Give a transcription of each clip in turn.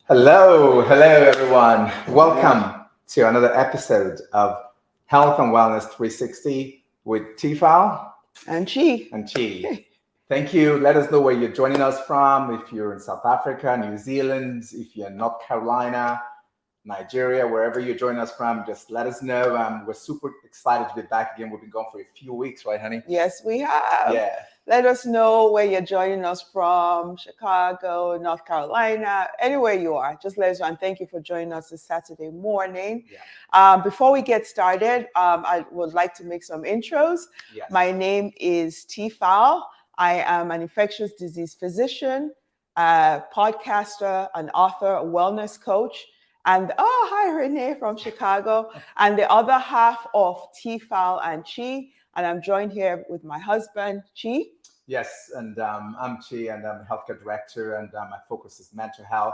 Hello everyone. Welcome to another episode of Health and Wellness 360 with TFal And Chi. and Chi. Thank you. Let us know where you're joining us from. If you're in South Africa, New Zealand, if you're in North Carolina, Nigeria, wherever you're joining us from, just let us know. We're super excited to be back again. We've been gone for a few weeks, right, honey? Yes, we have. Yeah. Let us know where you're joining us from, Chicago, North Carolina, anywhere you are. Just let us know. And thank you for joining us this Saturday morning. Yeah. Before we get started, I would like to make some intros. Yes. My name is TFal. I am an infectious disease physician, a podcaster, an author, a wellness coach. And hi, Renee from Chicago. And the other half of TFal and Chi. And I'm joined here with my husband, Chi. Yes, and I'm Chi, and I'm a healthcare director, and my focus is mental health,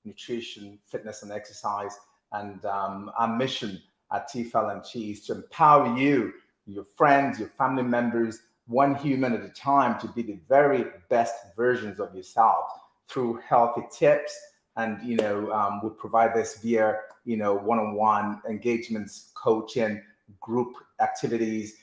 nutrition, fitness, and exercise. And our mission at TFL and Chi is to empower you, your friends, your family members, one human at a time, to be the very best versions of yourself through healthy tips. And we provide this via one-on-one engagements, coaching, group activities.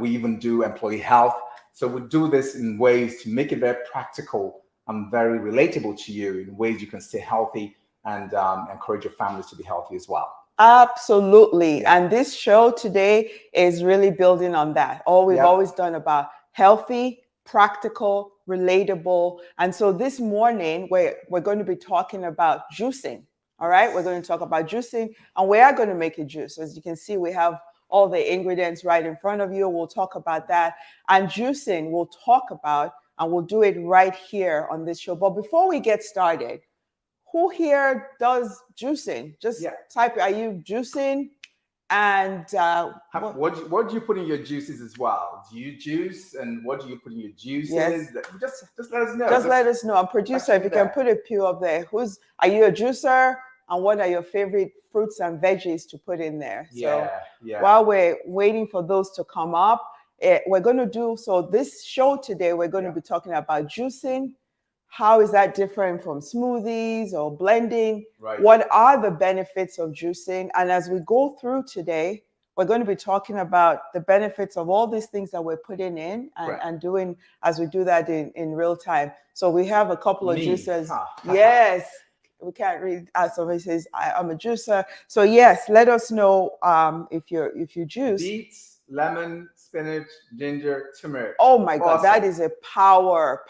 We even do employee health. So we do this in ways to make it very practical and very relatable to you, in ways you can stay healthy and encourage your families to be healthy as well. Absolutely. Yeah. And this show today is really building on that. All we've always done about healthy, practical, relatable. And so this morning, we're going to be talking about juicing. All right. We're going to talk about juicing, and we are going to make a juice. As you can see, we have all the ingredients right in front of you. We'll talk about that. And juicing, we'll talk about, and we'll do it right here on this show. But before we get started, who here does juicing? Just type, are you juicing? And what do you put in your juices as well? Do you juice, and what do you put in your juices? Yes. Just let us know. Just let us know. And producer, if you can put a few up there. Are you a juicer? And what are your favorite fruits and veggies to put in there? Yeah. While we're waiting for those to come up, we're going to do, so this show today, we're going to be talking about juicing. How is that different from smoothies or blending? Right. What are the benefits of juicing? And as we go through today, we're going to be talking about the benefits of all these things that we're putting in and doing as we do that in real time. So we have a couple of juicers. Yes. We can't read. Somebody says, I'm a juicer. So yes, let us know if you juice. Beets, lemon, spinach, ginger, turmeric. Oh my God, that is a power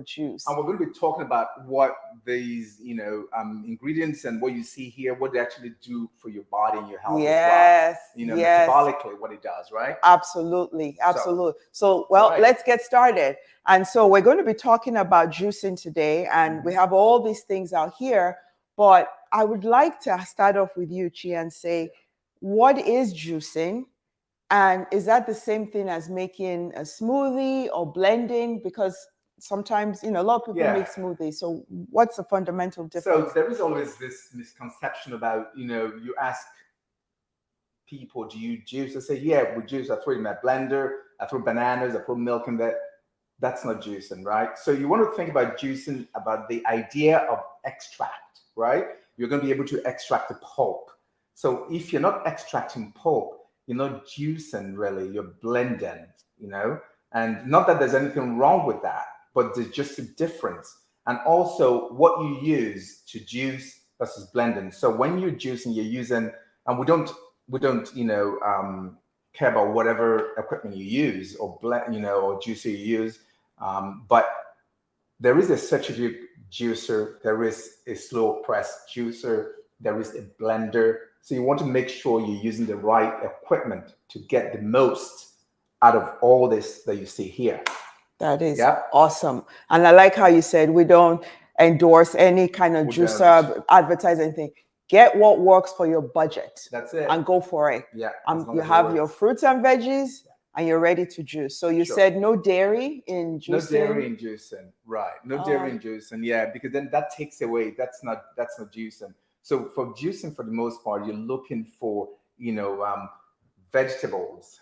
juice. And we're going to be talking about what these, ingredients and what you see here, what they actually do for your body and your health as well. Metabolically, what it does, right? Absolutely. So let's get started. And so we're going to be talking about juicing today, and we have all these things out here, but I would like to start off with you, Chi, and say, what is juicing? And is that the same thing as making a smoothie or blending? Because sometimes, a lot of people make smoothies. So what's the fundamental difference? So there is always this misconception about, you ask people, do you juice? They say, yeah, we juice. I throw it in my blender. I throw bananas. I put milk in there. That's not juicing, right? So you want to think about juicing, about the idea of extract, right? You're going to be able to extract the pulp. So if you're not extracting pulp, you're not juicing really, you're blending, and not that there's anything wrong with that, but there's just a difference. And also what you use to juice versus blending. So when you're juicing, you're using, and we don't care about whatever equipment you use or blend, or juicer you use, but there is a centrifuge juicer, there is a slow press juicer, there is a blender. So you want to make sure you're using the right equipment to get the most out of all this that you see here. That is awesome. And I like how you said we don't endorse any kind of juicer, advertise anything. Get what works for your budget. That's it. And go for it. Yeah. You have your fruits and veggies and you're ready to juice. So you said no dairy in juicing. No dairy in juicing, right. No dairy in juicing, because then that takes away, that's not juicing. So for juicing, for the most part, you're looking for, vegetables.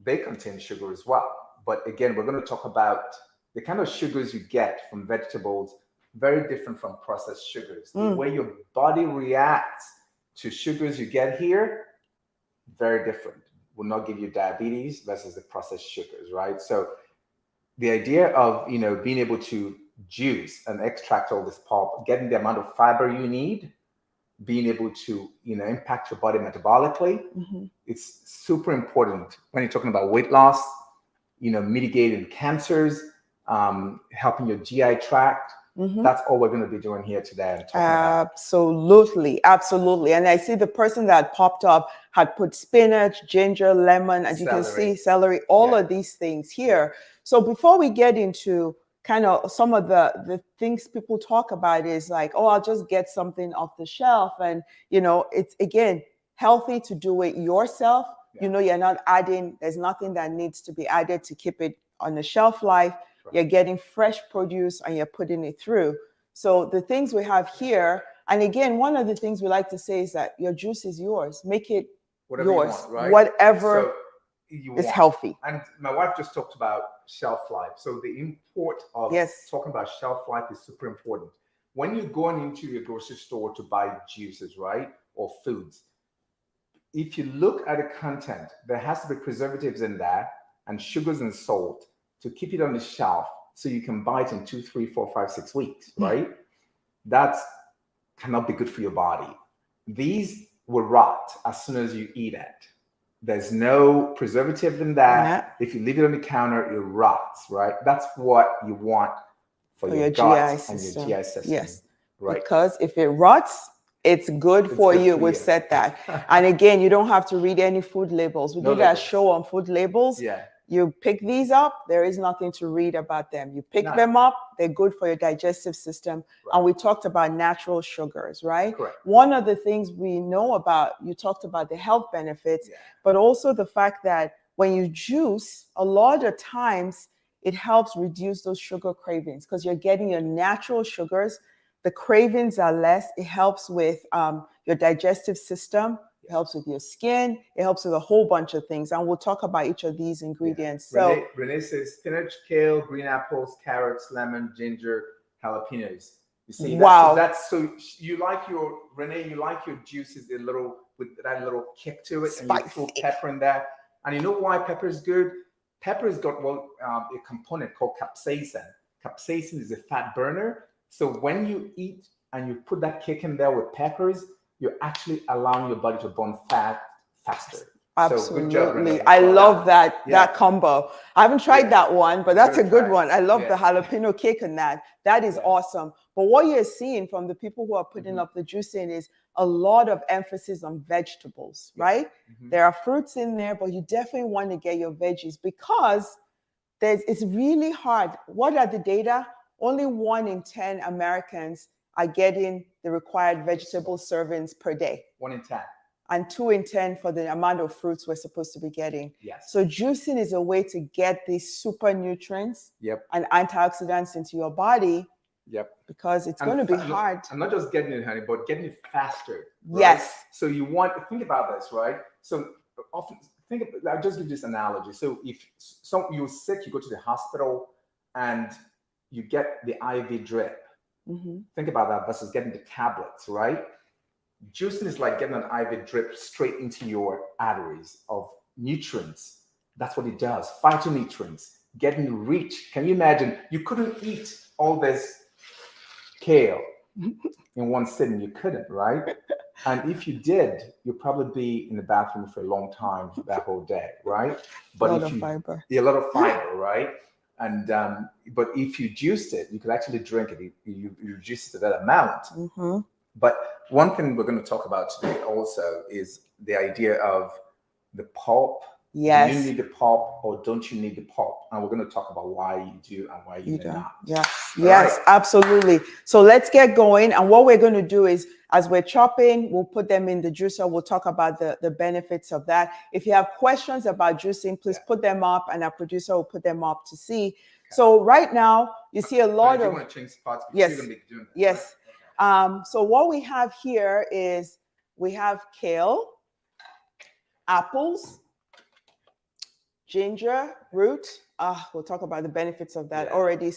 They contain sugar as well. But again, we're going to talk about the kind of sugars you get from vegetables very different from processed sugars. The way your body reacts to sugars you get here, very different. Will not give you diabetes versus the processed sugars, right? So the idea of, being able to juice and extract all this pulp, getting the amount of fiber you need, being able to, impact your body metabolically, it's super important when you're talking about weight loss, mitigating cancers, helping your GI tract. That's all we're going to be doing here today. And absolutely. And I see the person that popped up had put spinach, ginger, lemon, as you can see, celery, all of these things here. So before we get into kind of some of the things people talk about is like, oh, I'll just get something off the shelf. And, it's, again, healthy to do it yourself. You're not adding, there's nothing that needs to be added to keep it on the shelf life. You're getting fresh produce and you're putting it through. So the things we have here, and again, one of the things we like to say is that your juice is yours. Make it whatever yours, you want, right? Whatever is healthy. And my wife just talked about shelf life. So the import of talking about shelf life is super important. When you're going into your grocery store to buy juices, right, or foods, if you look at the content, there has to be preservatives in there and sugars and salt to keep it on the shelf so you can buy it in 2, 3, 4, 5, 6 weeks, right? That's cannot be good for your body. These will rot as soon as you eat it. There's no preservative in that. If you leave it on the counter, it rots, right? That's what you want for your gut and your GI system. Yes, right? Because if it rots, it's good for you. We've said that. And again, you don't have to read any food labels. We did that show on food labels. You pick these up, there is nothing to read about them. You pick them up, they're good for your digestive system. And we talked about natural sugars, right? Correct. One of the things we know about, you talked about the health benefits, but also the fact that when you juice, a lot of times it helps reduce those sugar cravings because you're getting your natural sugars. The cravings are less. It helps with your digestive system. It helps with your skin. It helps with a whole bunch of things. And we'll talk about each of these ingredients. So Renee says spinach, kale, green apples, carrots, lemon, ginger, jalapenos. You see, that's so you like your juices a little with that little kick to it, and you throw pepper in there. And you know why pepper is good? Pepper's got a component called capsaicin. Capsaicin is a fat burner. So when you eat and you put that kick in there with peppers, you're actually allowing your body to burn fat faster. Absolutely. So good job, Renee. I love that combo. I haven't tried that one, but that's a good one. I love the jalapeno kick in that. That is awesome. But what you're seeing from the people who are putting up the juice in is a lot of emphasis on vegetables, right? There are fruits in there, but you definitely want to get your veggies because it's really hard. What are the data? Only 1 in 10 Americans are getting the required vegetable servings per day. 1 in 10. And 2 in 10 for the amount of fruits we're supposed to be getting. Yes. So juicing is a way to get these super nutrients and antioxidants into your body. Because it's going to be hard. I'm not just getting it, honey, but getting it faster. Right? Yes. So you want to think about this, right? So often I'll just give this analogy. So if you're sick, you go to the hospital and you get the IV drip. Think about that versus getting the tablets, right? Juicing is like getting an IV drip straight into your arteries of nutrients. That's what it does. Phytonutrients, getting rich. Can you imagine? You couldn't eat all this kale in one sitting. You couldn't, right? And if you did, you'd probably be in the bathroom for a long time that whole day, right? But a lot of fiber. Yeah, a lot of fiber, right? And but if you juiced it, you could actually drink it. You reduce it to that amount. But one thing we're going to talk about today also is the idea of the pulp. Yes. Do you need the pulp or don't you need the pulp? And we're going to talk about why you do and why you do not. Yes, absolutely. So let's get going. And what we're going to do is, as we're chopping, we'll put them in the juicer. We'll talk about the benefits of that. If you have questions about juicing, please put them up, and our producer will put them up to see. Okay. So right now, you see a lot of... You want to change spots? Yes. You're going to be doing that, yes. Right? So what we have here is we have kale, apples, ginger root. We'll talk about the benefits of that already.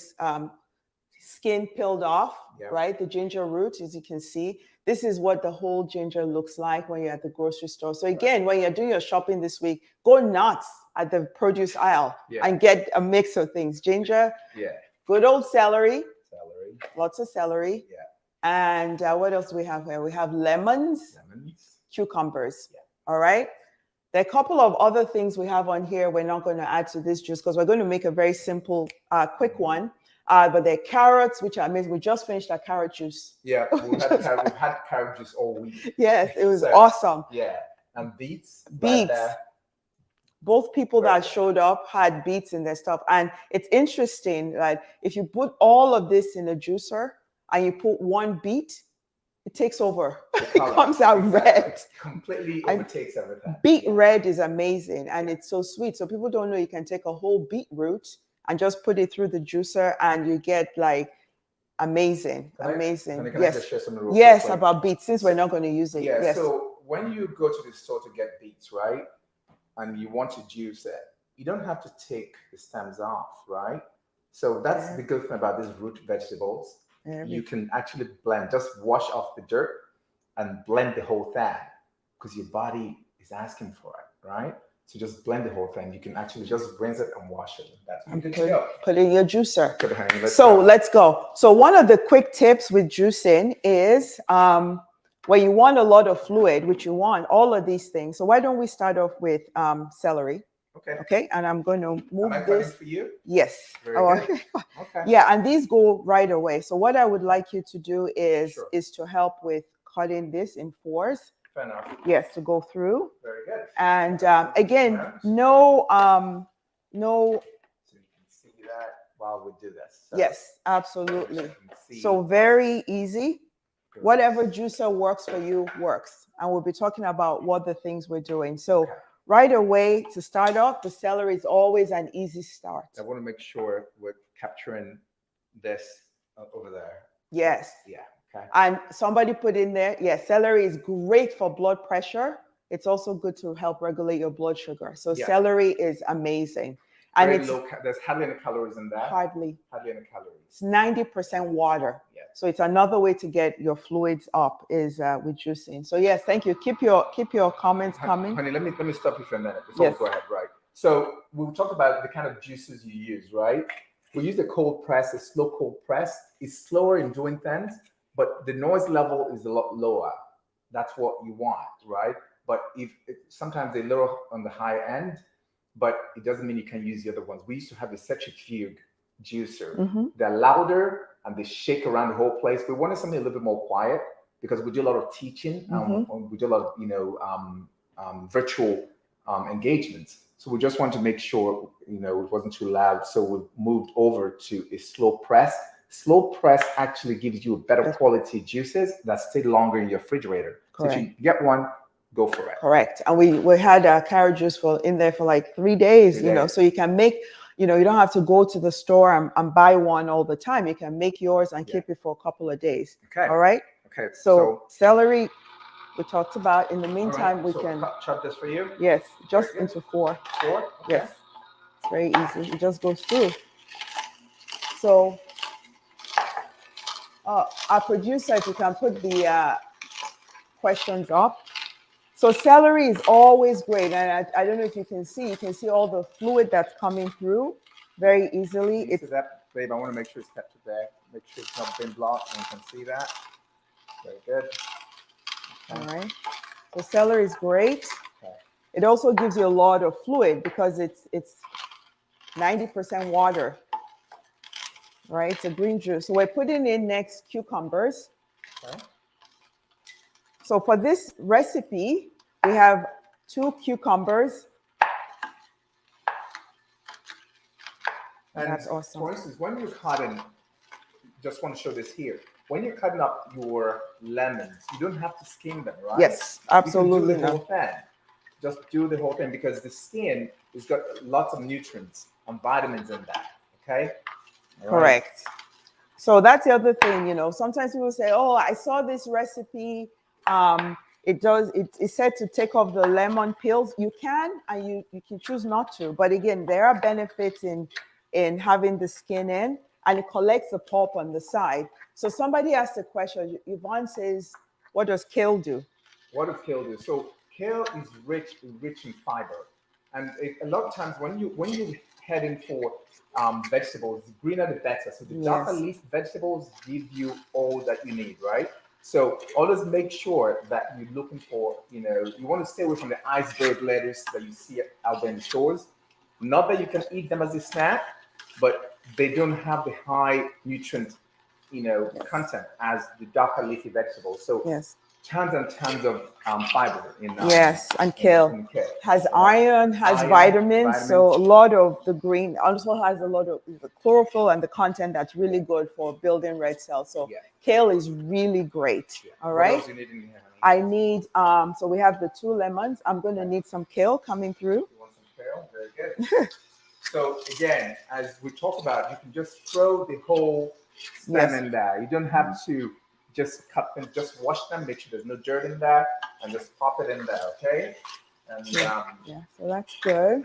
skin peeled off, Yep. right? The ginger root, as you can see. This is what the whole ginger looks like when you're at the grocery store. So again, when you're doing your shopping this week, go nuts at the produce aisle and get a mix of things. Ginger, good old celery, lots of celery. Yeah. And what else do we have here? We have lemons. Cucumbers. All right. There are a couple of other things we have on here we're not going to add to this juice because we're going to make a very simple, quick one. But there are carrots, which I mean, we just finished our carrot juice. Yeah, we've had carrot juice all week. Yes, it was awesome. Yeah, and beets. Beets. Right, both people that showed up had beets in their stuff. And it's interesting that if you put all of this in a juicer and you put one beet, it takes over. It comes out red. Completely overtakes everything. Beet red is amazing and it's so sweet. So people don't know you can take a whole beetroot and just put it through the juicer and you get like amazing. Can I just share something real quick? About beets since we're not going to use it. Yeah, yes. So when you go to the store to get beets, right, and you want to juice it, you don't have to take the stems off, right? So that's the good thing about these root vegetables. You can actually blend, just wash off the dirt and blend the whole thing because your body is asking for it, right? So just blend the whole thing. You can actually just rinse it and wash it. That's good to go. Put in your juicer. Let's go. So one of the quick tips with juicing is when you want a lot of fluid, which you want, all of these things. So why don't we start off with celery? Okay, and I'm going to move this for you. Yes. Okay. Yeah, and these go right away. So what I would like you to do is to help with cutting this in fours. Fair enough. Yes, to go through. Very good. And again, no. So you can see that while we do this. So yes, absolutely. So very easy. Whatever juicer works for you works, and we'll be talking about what the things we're doing. So. Right away, to start off, the celery is always an easy start. I want to make sure we're capturing this over there. Yes. Yeah. Okay. And somebody put in there, celery is great for blood pressure. It's also good to help regulate your blood sugar. So celery is amazing. And very low. There's hardly any calories in that. Hardly any calories. It's 90% water. Yeah. So it's another way to get your fluids up is with juicing. So yes, thank you. Keep your comments coming. Honey, let me stop you for a minute before we go ahead. Right. So we talked about the kind of juices you use, right? We use the cold press, the slow cold press. It's slower in doing things, but the noise level is a lot lower. That's what you want, right? But sometimes they're little on the high end, but it doesn't mean you can use the other ones. We used to have a centrifuge juicer. They're louder and they shake around the whole place. We wanted something a little bit more quiet because we do a lot of teaching. We do a lot of virtual engagements. So we just want to make sure it wasn't too loud. So we moved over to a slow press. Slow press actually gives you better quality juices that stay longer in your refrigerator. Correct. So if you get one, go for it. Correct. And we had carrot juice in there for like 3 days, so you can make, you don't have to go to the store and buy one all the time. You can make yours and keep it for a couple of days. Okay. All right. Okay. So celery, we talked about. In the meantime, we can chop this for you. Yes, just into 4. 4? Okay. Yes. It's very easy. It just goes through. So our producer, if you can put the questions up. So celery is always great, and I don't know if you can see all the fluid that's coming through very easily. It's that, babe. I want to make sure it's captured there. Make sure it's not been blocked, and you can see that. Very good. Okay. All right. So celery is great. Okay. It also gives you a lot of fluid because it's 90% water. Right? It's a green juice. So we're putting in next cucumbers. Okay. So for this recipe, we have 2 cucumbers. And that's awesome. For instance, when you're cutting, just want to show this here. When you're cutting up your lemons, you don't have to skin them, right? Yes, absolutely. You can do the whole thing. Just do the whole thing because the skin has got lots of nutrients and vitamins in that. Okay. All correct. Right. So that's the other thing. Sometimes people say, "Oh, I saw this recipe. It's said to take off the lemon peels." You can, and you can choose not to. But again, there are benefits in having the skin in. and it collects the pulp on the side. So somebody asked a question. Yvonne says, what does kale do? What does kale do? So kale is rich in fiber, and a lot of times when you head in for vegetables, the greener the better. So the darker Yes. leaf vegetables give you all that you need, right? So always make sure that you're looking for, you want to stay away from the iceberg lettuce that you see out there in the stores. Not that you can eat them as a snack, but they don't have the high nutrient, content as the darker leafy vegetables. So Yes. tons and tons of fiber in Yes, and kale in kale. has Yeah. iron, has vitamins. So a lot of the green also has a lot of the chlorophyll and the content that's really good for building red cells. So kale is really great. Yeah. All What right. else do you need in here, honey? I need so we have the 2 lemons. I'm going to need some kale coming through. You want some kale? Very good. So again, as we talk about, you can just throw the whole stem in there. You don't have to just cut them, just wash them, make sure there's no dirt in there, and just pop it in there, okay? And yeah, so that's good.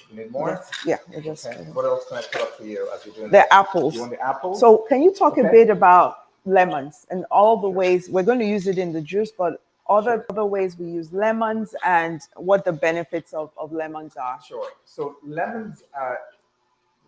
You need more? Yes. Yeah, we're just okay. What else can I cut up for you as you're doing the apples. You want the apples? So can you talk a bit about lemons and all the ways we're going to use it in the juice, but other ways we use lemons and what the benefits of lemons are? Sure. So lemons,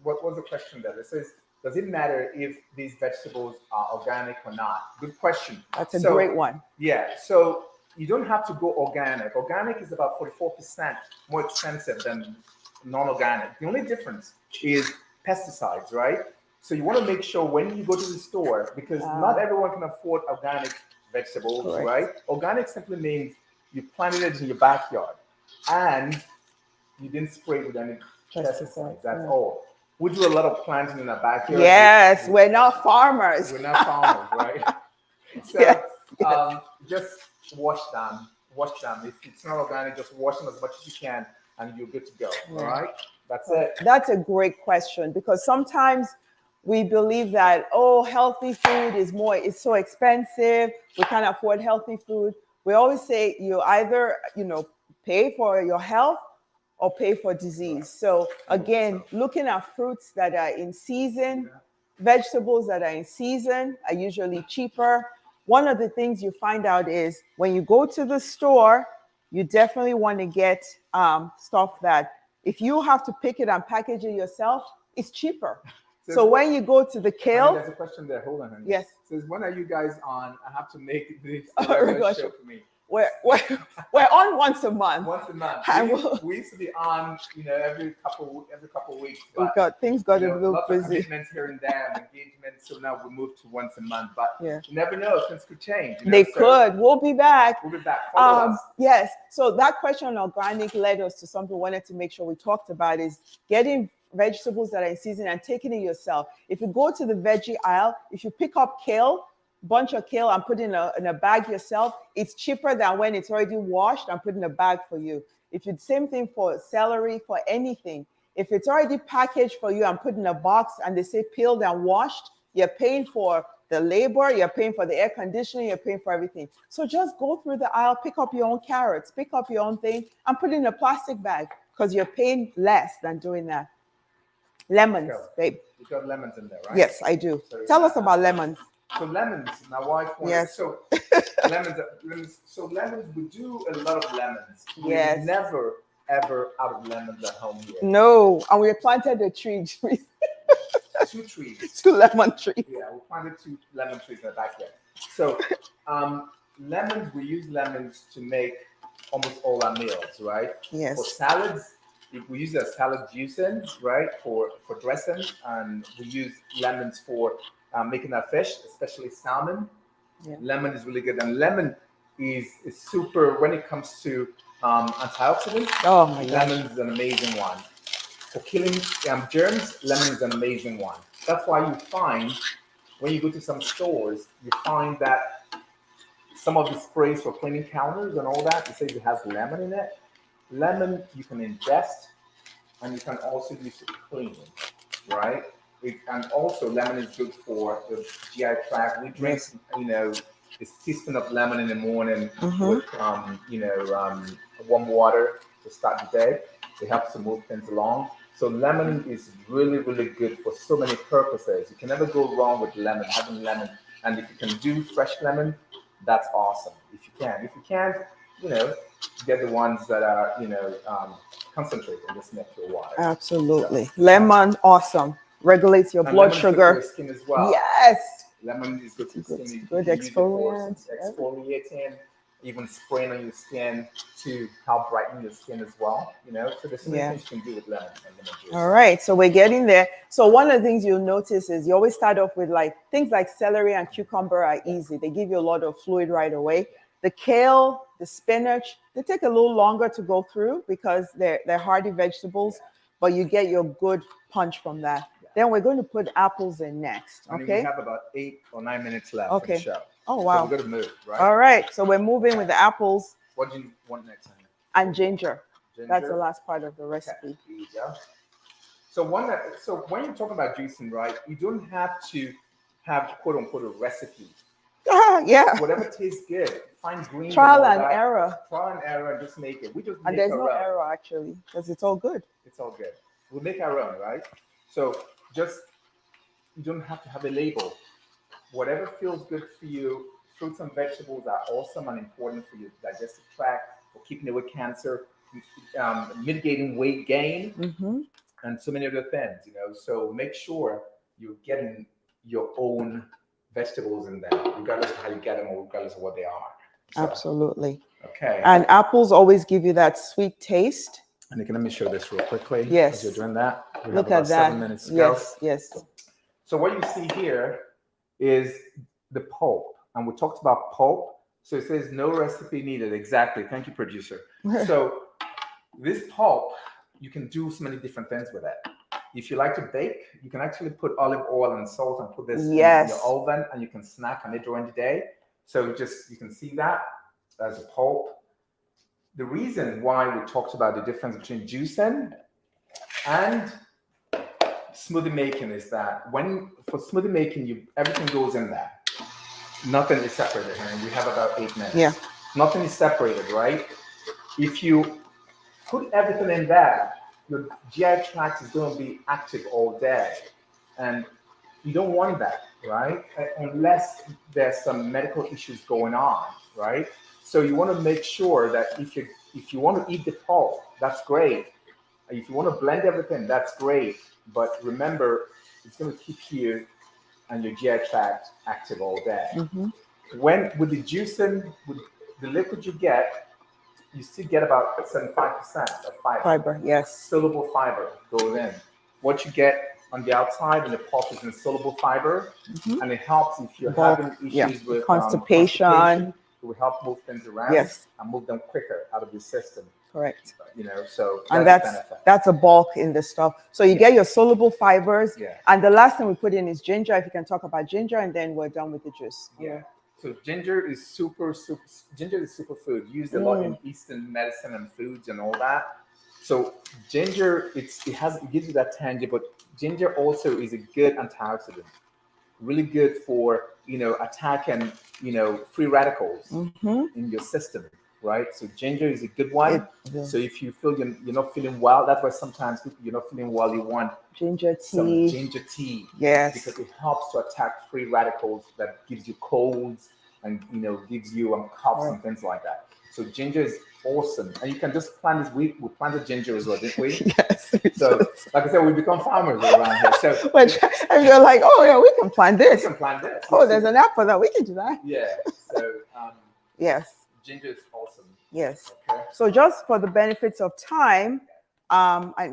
what was the question there? It says, does it matter if these vegetables are organic or not? Good question. That's a great one. Yeah. So you don't have to go organic. Organic is about 44% more expensive than non-organic. The only difference is pesticides, right? So you want to make sure when you go to the store, because not everyone can afford organic vegetables, right? Organic simply means you planted it in your backyard and you didn't spray it with any pesticides. That's all. We do a lot of planting in our backyard. Yes, we're not farmers. We're not farmers, right? So just wash them. Wash them. If it's not organic, just wash them as much as you can, and you're good to go. All right? That's it. That's a great question, because sometimes we believe that, healthy food is so expensive. We can't afford healthy food. We always say you either, pay for your health or pay for disease. So again, looking at fruits that are in season, vegetables that are in season are usually cheaper. One of the things you find out is when you go to the store, you definitely want to get stuff that if you have to pick it and package it yourself, it's cheaper. So when you go to the kale, there's a question there. Hold on, honey. Yes. It says, when are you guys on? I have to make this show for me. We're on once a month. Once a month. We used to be on, every couple weeks. But, things got a little lots busy. Of commitments here and there, and engagements. So now we moved to once a month. But you never know, things could change. They could. We'll be back. We'll be back. Follow us. Yes. So that question on organic led us to something we wanted to make sure we talked about is getting vegetables that are in season and taking it yourself. If you go to the veggie aisle, if you pick up kale, bunch of kale and put in a bag yourself, it's cheaper than when it's already washed and put in a bag for you. If you same thing for celery, for anything, if it's already packaged for you and put in a box and they say peeled and washed, you're paying for the labor, you're paying for the air conditioning, you're paying for everything. So just go through the aisle, pick up your own carrots, pick up your own thing and put it in a plastic bag, because you're paying less than doing that. Lemons, babe. You got lemons in there, right? Yes, I do. So tell us about lemons. So lemons, my wife wanted. Yes. So lemons. So lemons, we do a lot of lemons. Yes. We're never ever out of lemons at home here. No, and we planted a tree. 2 trees. 2 lemon trees. Yeah, we planted 2 lemon trees in the backyard. So lemons, we use lemons to make almost all our meals, right? Yes. For salads, we use a salad juicing, right? For dressing, and we use lemons for making our fish, especially salmon. Yeah. Lemon is really good, and lemon is super when it comes to antioxidants. Oh my God. Lemon is an amazing one. For killing germs, lemon is an amazing one. That's why you find, when you go to some stores, you find that some of the sprays for cleaning counters and all that, it says it has lemon in it. Lemon you can ingest, and you can also use it cleaning, right? And also lemon is good for the GI tract. We drink, a teaspoon of lemon in the morning with, warm water to start the day. It helps to move things along. So lemon is really, really good for so many purposes. You can never go wrong with lemon, having lemon. And if you can do fresh lemon, that's awesome. If you can. If you can't, you know, get the ones that are, concentrated and just make your water. Absolutely. So, Lemon, awesome. Regulates your and blood lemon is good for your sugar. skin as well. Yes. Lemon is good for Good, skin. You good can use it for exfoliant. exfoliating, even spraying on your skin to help brighten your skin as well. So there's so many things you can do with lemon and lemon juice. All right, so we're getting there. So one of the things you'll notice is you always start off with like things like celery and cucumber are easy. They give you a lot of fluid right away. The kale, the spinach, they take a little longer to go through because they're hardy vegetables, but you get your good punch from that. Then we're going to put apples in next. And Okay. we have about 8 or 9 minutes left for the show. Oh wow. So we're going to move, right? All right. So we're moving with the apples. What do you want next? And ginger. That's the last part of the recipe. Okay. There you go. So when you're talking about juicing, right, you don't have to have quote unquote a recipe. Yeah. Whatever tastes good. Find greens. Trial and error. Trial and error and just make it. We just make and there's no error actually because it's all good. It's all good. We'll make our own, right? So you don't have to have a label. Whatever feels good for you. Fruits and vegetables are awesome and important for your digestive tract, for keeping away cancer, mitigating weight gain, and so many other things. So make sure you're getting your own vegetables in there, regardless of how you get them or regardless of what they are. So, absolutely. Okay. And apples always give you that sweet taste. And let me show this real quickly. Yes. As you're doing that. Look at that. 7 minutes to yes. go. Yes. So what you see here is the pulp. And we talked about pulp. So it says no recipe needed. Exactly. Thank you, producer. So this pulp, you can do so many different things with it. If you like to bake, you can actually put olive oil and salt and put this in your oven and you can snack on it during the day. So you can see that as a pulp. The reason why we talked about the difference between juicing and smoothie making is that for smoothie making, everything goes in there. Nothing is separated, and we have about 8 minutes. Yeah. Nothing is separated, right? If you put everything in there, your GI tract is going to be active all day. And you don't want that, right? Unless there's some medical issues going on, right? So you want to make sure that if you want to eat the pulp, that's great. If you want to blend everything, that's great. But remember, it's going to keep you and your GI tract active all day. With the juicing, with the liquid you get, you still get about 75% of fiber. Yes. Soluble fiber goes in. What you get on the outside in the pulp is insoluble fiber, and it helps if you're having issues with constipation. It will help move things around and move them quicker out of the system. Correct. So that's a bulk in the stuff. So you get your soluble fibers, and the last thing we put in is ginger. If you can talk about ginger, and then we're done with the juice. Yeah. So ginger is superfood, used a lot in Eastern medicine and foods and all that. So ginger, it gives you that tangy, but ginger also is a good antioxidant, really good for attacking free radicals in your system, right? So ginger is a good one. So if you feel you're not feeling well, that's why sometimes you're not feeling well, you want ginger tea. Some ginger tea, because it helps to attack free radicals that gives you colds and gives you coughs and things like that. So ginger is awesome, and you can just plant this. We planted ginger as well, didn't we? Yes. So, like I said, we become farmers around here. So, and you're like, oh yeah, we can plant this. We can plant this. Oh, there's an app for that. We can do that. Yeah. So, yes. Ginger is awesome. Yes. Okay. So, just for the benefits of time,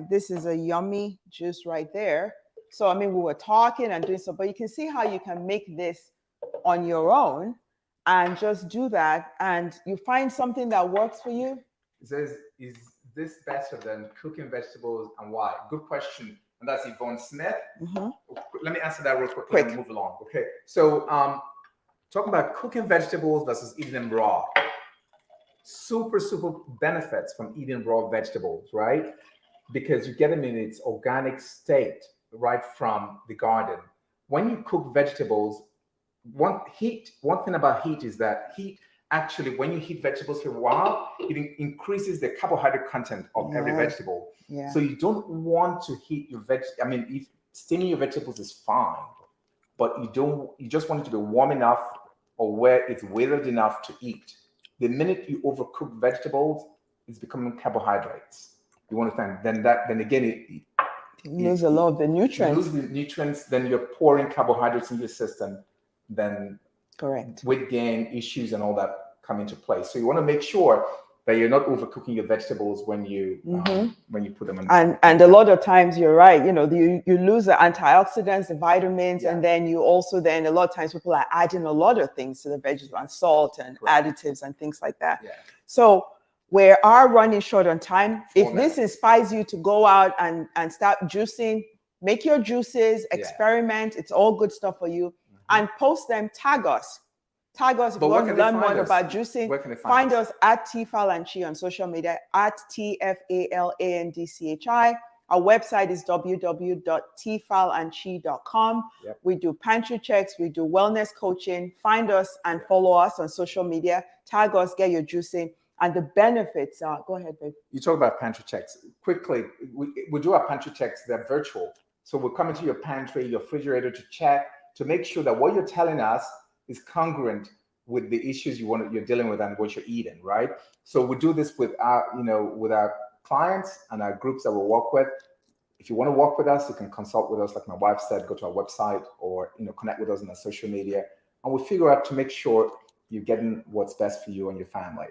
this is a yummy juice right there. So, I mean, we were talking and doing stuff, but you can see how you can make this on your own. And just do that, and you find something that works for you. It says, is this better than cooking vegetables, and why? Good question. And that's Yvonne Smith. Let me answer that real quickly and move along. Okay. So talking about cooking vegetables versus eating them raw. Super benefits from eating raw vegetables, right? Because you get them in its organic state right from the garden. When you cook vegetables, one thing about heat is that heat actually, when you heat vegetables for a while, it increases the carbohydrate content of every vegetable. Yeah. So you don't want to heat your if steaming your vegetables is fine, but you just want it to be warm enough or where it's weathered enough to eat. The minute you overcook vegetables, it's becoming carbohydrates. You want to then again you lose a lot of the nutrients. You lose the nutrients, then you're pouring carbohydrates into your system, then correct weight gain issues and all that come into play. So you want to make sure that you're not overcooking your vegetables when you put them in. And a lot of times you're right, you lose the antioxidants, the vitamins, and then you also a lot of times people are adding a lot of things to the vegetables and salt and additives and things like that. Yeah. So we are running short on time. If this inspires you to go out and start juicing, make your juices, experiment. It's all good stuff for you. And post them, tag us if you want to learn more about juicing. Where can they find us at TFal Chi on social media, at TFALANDCHI. Our website is www.tfalandchi.com. Yep. We do pantry checks, we do wellness coaching. Find us and follow us on social media. Tag us, get your juicing. And the benefits are, go ahead, babe. You talk about pantry checks. Quickly, we do our pantry checks, they're virtual. So we'll come into your pantry, your refrigerator to check, to make sure that what you're telling us is congruent with the issues you're dealing with and what you're eating, right? So we do this with our clients and our groups that we work with. If you want to work with us, you can consult with us, like my wife said, go to our website or connect with us on our social media, and we'll figure out to make sure you're getting what's best for you and your family,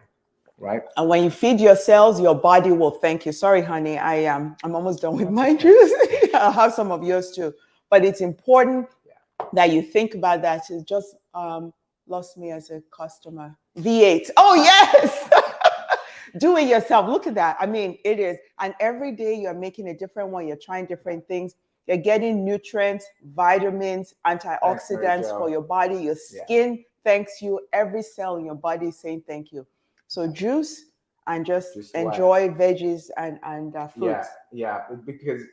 right? And when you feed your cells, your body will thank you. Sorry, honey, I'm almost done with my juice. I'll have some of yours too. But it's important that you think about that. It's just lost me as a customer. V8. Oh, yes. Do it yourself. Look at that. I mean, it is. And every day you're making a different one. You're trying different things. You're getting nutrients, vitamins, antioxidants for your body. Your skin thanks you. Every cell in your body is saying thank you. So juice and just enjoy veggies and fruits. Yeah, because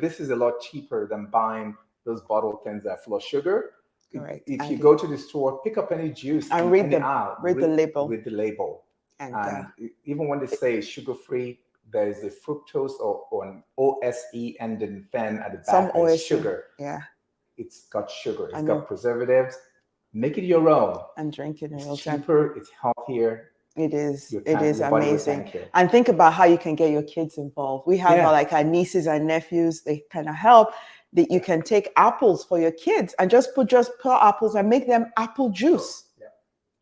this is a lot cheaper than buying those bottled things that are full of sugar. Correct. If you go to the store, pick up any juice and read the label. Read the label. And even when they say sugar-free, there is a fructose or an OSE ending fen at the back. Some OSE. Sugar. Yeah. It's got sugar. It's got preservatives. Make it your own. And drink it in real time. It's cheaper. It's healthier. It is. It is amazing. And think about how you can get your kids involved. We have our nieces and nephews. They kind of help. That you can take apples for your kids and just put apples and make them apple juice.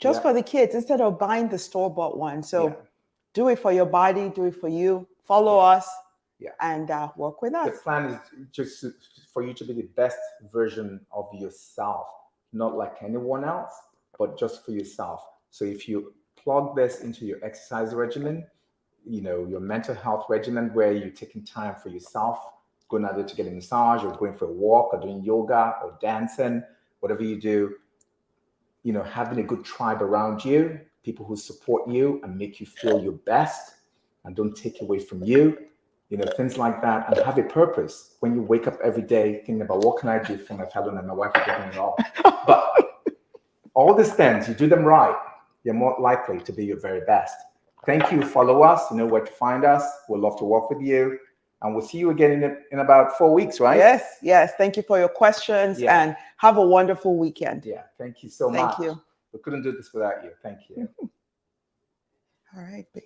Just for the kids instead of buying the store-bought one. So do it for your body, do it for you. Follow us and work with us. The plan is just for you to be the best version of yourself, not like anyone else, but just for yourself. So if you plug this into your exercise regimen, your mental health regimen where you're taking time for yourself, going out there to get a massage or going for a walk or doing yoga or dancing, whatever you do, having a good tribe around you, people who support you and make you feel your best and don't take away from you, things like that, and have a purpose. When you wake up every day thinking about what can I do for my family and my wife are getting it all. But all these things, you do them right, you're more likely to be your very best. Thank you. Follow us. You know where to find us. We'd love to work with you. And we'll see you again in about 4 weeks, right? Yes. Thank you for your questions and have a wonderful weekend. Yeah, thank you so much. Thank you. We couldn't do this without you. Thank you. All right, babe.